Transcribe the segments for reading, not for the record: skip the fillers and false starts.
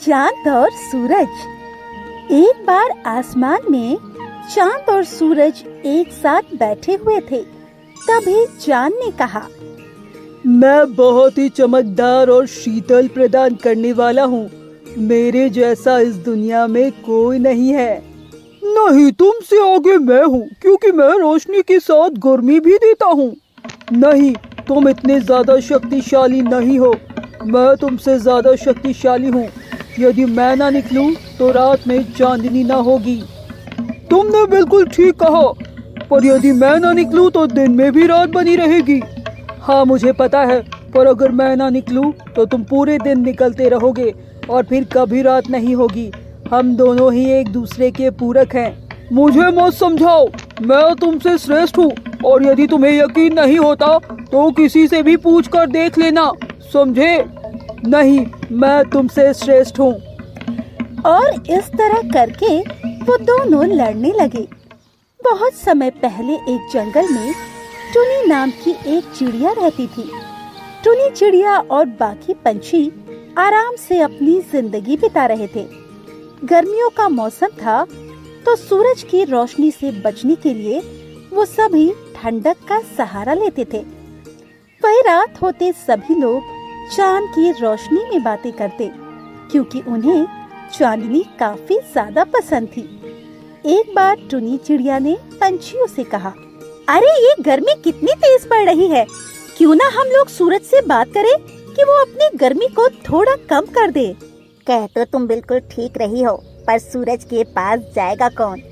चांद और सूरज। एक बार आसमान में चांद और सूरज एक साथ बैठे हुए थे। तभी चांद ने कहा, मैं बहुत ही चमकदार और शीतल प्रदान करने वाला हूँ। मेरे जैसा इस दुनिया में कोई नहीं है। नहीं, तुमसे आगे मैं हूँ, क्योंकि मैं रोशनी के साथ गर्मी भी देता हूँ। नहीं, तुम इतने ज्यादा शक्तिशाली नहीं हो। मैं तुमसे ज्यादा शक्तिशाली हूँ। यदि मैं ना निकलूं तो रात में चांदनी ना होगी। तुमने बिल्कुल ठीक कहा, पर यदि मैं ना निकलूं तो दिन में भी रात बनी रहेगी। हाँ, मुझे पता है, पर अगर मैं ना निकलूं तो तुम पूरे दिन निकलते रहोगे और फिर कभी रात नहीं होगी। हम दोनों ही एक दूसरे के पूरक हैं। मुझे मत समझाओ, मैं तुमसे श्रेष्ठ हूँ, और यदि तुम्हें यकीन नहीं होता तो किसी से भी पूछ कर देख लेना, समझे? नहीं, मैं तुमसे श्रेष्ठ हूँ। और इस तरह करके वो दोनों लड़ने लगे। बहुत समय पहले एक जंगल में टुनी नाम की एक चिड़िया रहती थी। टुनी चिड़िया और बाकी पंछी आराम से अपनी जिंदगी बिता रहे थे। गर्मियों का मौसम था, तो सूरज की रोशनी से बचने के लिए वो सभी ठंडक का सहारा लेते थे। वही रात होते सभी लोग चांद की रोशनी में बातें करते, क्योंकि उन्हें चांदनी काफी ज्यादा पसंद थी। एक बार टुनी चिड़िया ने पंछियों से कहा, अरे ये गर्मी कितनी तेज पड़ रही है, क्यों ना हम लोग सूरज से बात करें कि वो अपनी गर्मी को थोड़ा कम कर दे। कह तो तुम बिल्कुल ठीक रही हो, पर सूरज के पास जाएगा कौन?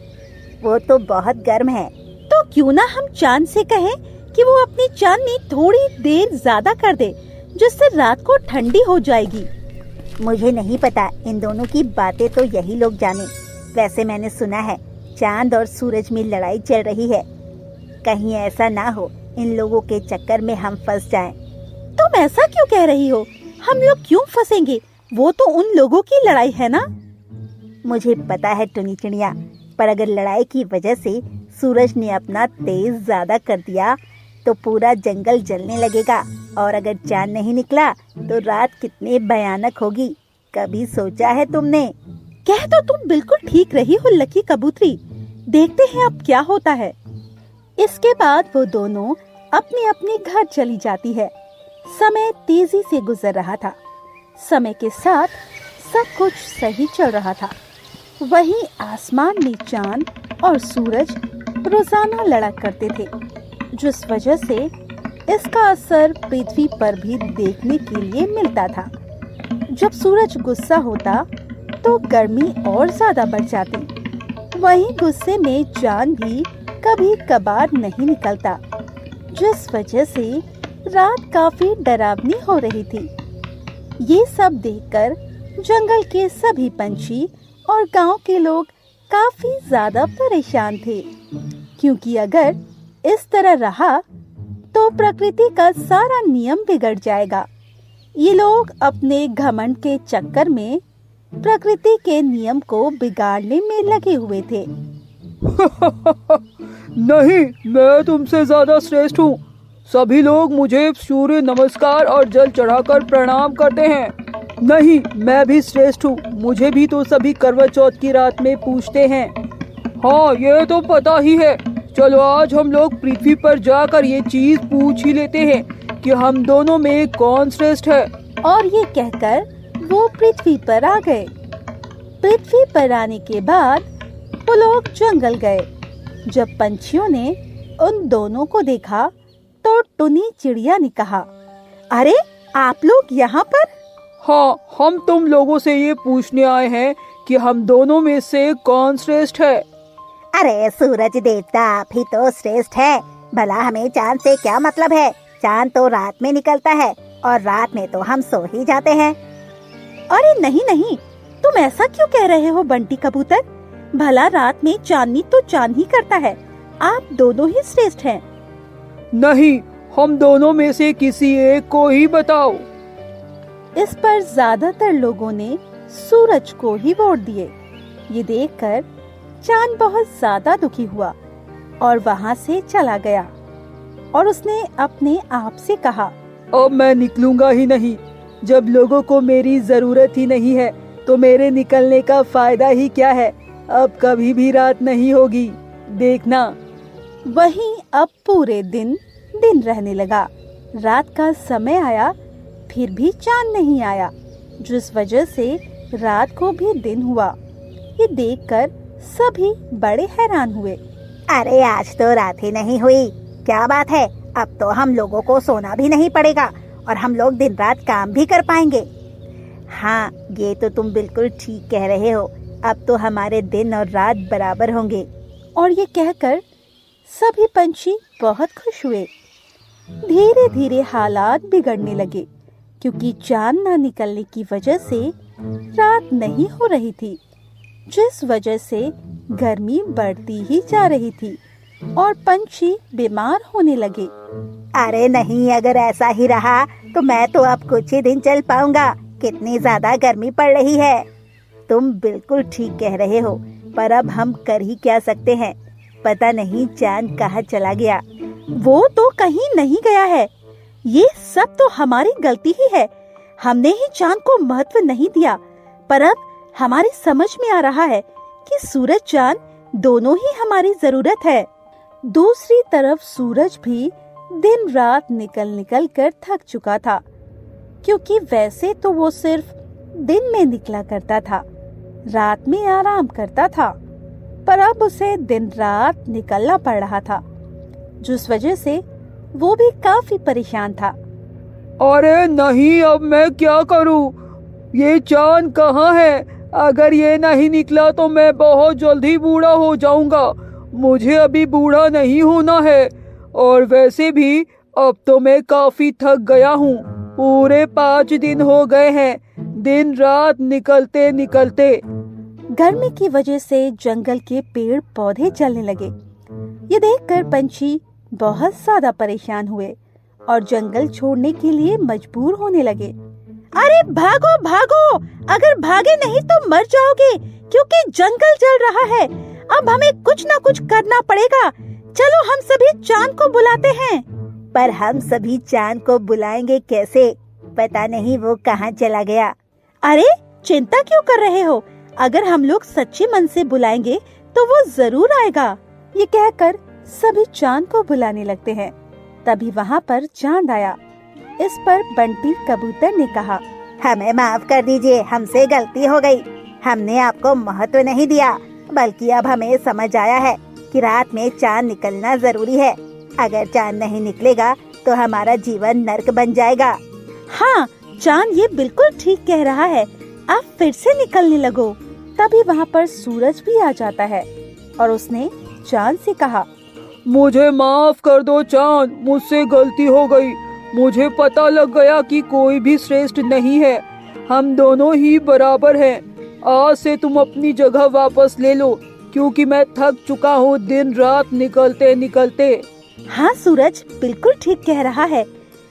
वो तो बहुत गर्म है। तो क्यों ना हम चांद से कहें कि वो अपनी चांदनी थोड़ी देर ज्यादा कर दे, जिससे रात को ठंडी हो जाएगी। मुझे नहीं पता, इन दोनों की बातें तो यही लोग जाने। वैसे मैंने सुना है चांद और सूरज में लड़ाई चल रही है। कहीं ऐसा ना हो इन लोगों के चक्कर में हम फंस जाएं। तुम ऐसा क्यों कह रही हो? हम लोग क्यों फंसेंगे? वो तो उन लोगों की लड़ाई है ना। मुझे पता है टुनी चिड़िया, पर अगर लड़ाई की वजह से सूरज ने अपना तेज ज्यादा कर दिया तो पूरा जंगल जलने लगेगा, और अगर चांद नहीं निकला तो रात कितनी भयानक होगी। कभी सोचा है तुमने? कह तो तुम बिल्कुल ठीक रही हो लकी कबूतरी। देखते हैं अब क्या होता है। इसके बाद वो दोनों अपने अपने घर चली जाती है। समय तेजी से गुजर रहा था। समय के साथ सब कुछ सही चल रहा था। वहीं आसमान में चांद और सूरज रोजाना लड़ा करते थे, जिस वजह से इसका असर पृथ्वी पर भी देखने के लिए मिलता था। जब सूरज गुस्सा होता तो गर्मी और ज्यादा बढ़ जाती। वहीं गुस्से में चांद भी कभी कभार नहीं निकलता, जिस वजह से रात काफी डरावनी हो रही थी। ये सब देखकर जंगल के सभी पंछी और गांव के लोग काफी ज्यादा परेशान थे, क्योंकि अगर इस तरह रहा तो प्रकृति का सारा नियम बिगड़ जाएगा। ये लोग अपने घमंड के चक्कर में प्रकृति के नियम को बिगाड़ने में लगे हुए थे। नहीं, मैं तुमसे ज्यादा श्रेष्ठ हूँ। सभी लोग मुझे सूर्य नमस्कार और जल चढ़ाकर प्रणाम करते हैं। नहीं, मैं भी श्रेष्ठ हूँ। मुझे भी तो सभी करवा चौथ की रात में पूछते हैं। हाँ, ये तो पता ही है। चलो आज हम लोग पृथ्वी पर जाकर ये चीज पूछ ही लेते हैं कि हम दोनों में कौन श्रेष्ठ है। और ये कहकर वो पृथ्वी पर आ गए। पृथ्वी पर आने के बाद वो लोग जंगल गए। जब पंछियों ने उन दोनों को देखा तो टुनी चिड़िया ने कहा, अरे आप लोग यहाँ पर? हाँ, हम तुम लोगों से ये पूछने आए हैं कि हम दोनों में से कौन श्रेष्ठ है। अरे सूरज देवता आप ही तो श्रेष्ठ है। भला हमें चांद से क्या मतलब है? चांद तो रात में निकलता है और रात में तो हम सो ही जाते हैं। अरे नहीं नहीं, तुम ऐसा क्यों कह रहे हो बंटी कबूतर? भला रात में चांदनी तो चांद ही करता है। आप दोनों ही श्रेष्ठ हैं। नहीं, हम दोनों में से किसी एक को ही बताओ। इस पर ज्यादातर लोगों ने सूरज को ही वोट दिए। ये देखकर चांद बहुत ज्यादा दुखी हुआ और वहाँ से चला गया, और उसने अपने आप से कहा, अब मैं निकलूंगा ही नहीं। जब लोगों को मेरी जरूरत ही नहीं है तो मेरे निकलने का फायदा ही क्या है। अब कभी भी रात नहीं होगी, देखना। वहीं अब पूरे दिन दिन रहने लगा। रात का समय आया, फिर भी चांद नहीं आया, जिस वजह से रात को भी दिन हुआ। ये देखकर सभी बड़े हैरान हुए। अरे आज तो रात ही नहीं हुई, क्या बात है। अब तो हम लोगों को सोना भी नहीं पड़ेगा और हम लोग दिन रात काम भी कर पाएंगे। हाँ, ये तो तुम बिल्कुल ठीक कह रहे हो। अब तो हमारे दिन और रात बराबर होंगे। और ये कहकर सभी पंछी बहुत खुश हुए। धीरे धीरे हालात बिगड़ने लगे, क्योंकि चांद न निकलने की वजह से रात नहीं हो रही थी, जिस वजह से गर्मी बढ़ती ही जा रही थी और पंछी बीमार होने लगे। अरे नहीं, अगर ऐसा ही रहा तो मैं तो अब कुछ ही दिन चल पाऊंगा। कितनी ज्यादा गर्मी पड़ रही है। तुम बिल्कुल ठीक कह रहे हो, पर अब हम कर ही क्या सकते हैं। पता नहीं चांद कहाँ चला गया। वो तो कहीं नहीं गया है। ये सब तो हमारी गलती ही है। हमने ही चांद को महत्व नहीं दिया। पर अब हमारी समझ में आ रहा है कि सूरज चांद दोनों ही हमारी जरूरत है। दूसरी तरफ सूरज भी दिन रात निकल निकल कर थक चुका था, क्योंकि वैसे तो वो सिर्फ दिन में निकला करता था, रात में आराम करता था, पर अब उसे दिन रात निकलना पड़ रहा था, जिस वजह से वो भी काफी परेशान था। अरे नहीं, अब मैं क्या करूं? ये चांद कहाँ है? अगर ये नहीं निकला तो मैं बहुत जल्दी बूढ़ा हो जाऊंगा। मुझे अभी बूढ़ा नहीं होना है। और वैसे भी अब तो मैं काफी थक गया हूँ। पूरे 5 दिन हो गए हैं दिन रात निकलते निकलते। गर्मी की वजह से जंगल के पेड़ पौधे जलने लगे। ये देखकर पंछी बहुत ज्यादा परेशान हुए और जंगल छोड़ने के लिए मजबूर होने लगे। अरे भागो भागो, अगर भागे नहीं तो मर जाओगे, क्योंकि जंगल जल रहा है। अब हमें कुछ ना कुछ करना पड़ेगा। चलो हम सभी चांद को बुलाते हैं। पर हम सभी चांद को बुलाएंगे कैसे? पता नहीं वो कहाँ चला गया। अरे चिंता क्यों कर रहे हो? अगर हम लोग सच्चे मन से बुलाएंगे तो वो जरूर आएगा। ये कहकर सभी चांद को बुलाने लगते हैं। तभी वहाँ पर चांद आया। इस पर बंटी कबूतर ने कहा, हमें माफ कर दीजिए, हमसे गलती हो गई। हमने आपको महत्व नहीं दिया, बल्कि अब हमें समझ आया है कि रात में चांद निकलना जरूरी है। अगर चांद नहीं निकलेगा तो हमारा जीवन नर्क बन जाएगा। हाँ, चांद ये बिल्कुल ठीक कह रहा है। आप फिर से निकलने लगो। तभी वहाँ पर सूरज भी आ जाता है और उसने चांद से कहा, मुझे माफ कर दो चांद, मुझसे गलती हो गई। मुझे पता लग गया कि कोई भी श्रेष्ठ नहीं है, हम दोनों ही बराबर हैं। आज से तुम अपनी जगह वापस ले लो, क्योंकि मैं थक चुका हूँ दिन रात निकलते निकलते। हाँ सूरज बिल्कुल ठीक कह रहा है।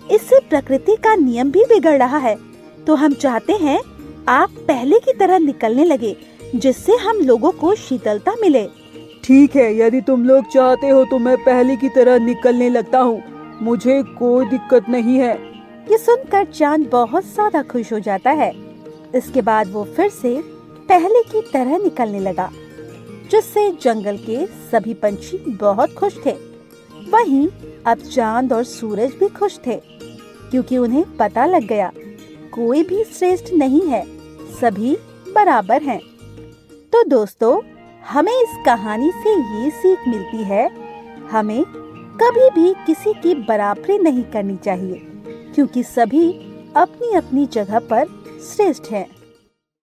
इससे प्रकृति का नियम भी बिगड़ रहा है। तो हम चाहते हैं आप पहले की तरह निकलने लगे, जिससे हम लोगों को शीतलता मिले। ठीक है, यदि तुम लोग चाहते हो तो मैं पहले की तरह निकलने लगता हूँ। मुझे कोई दिक्कत नहीं है। ये सुनकर चांद बहुत ज्यादा खुश हो जाता है। इसके बाद वो फिर से पहले की तरह निकलने लगा, जिससे जंगल के सभी पंछी बहुत खुश थे। वहीं अब चांद और सूरज भी खुश थे, क्योंकि उन्हें पता लग गया कोई भी श्रेष्ठ नहीं है, सभी बराबर हैं। तो दोस्तों, हमें इस कहानी से ये सीख मिलती है, हमें कभी भी किसी की बराबरी नहीं करनी चाहिए, क्योंकि सभी अपनी अपनी जगह पर श्रेष्ठ हैं।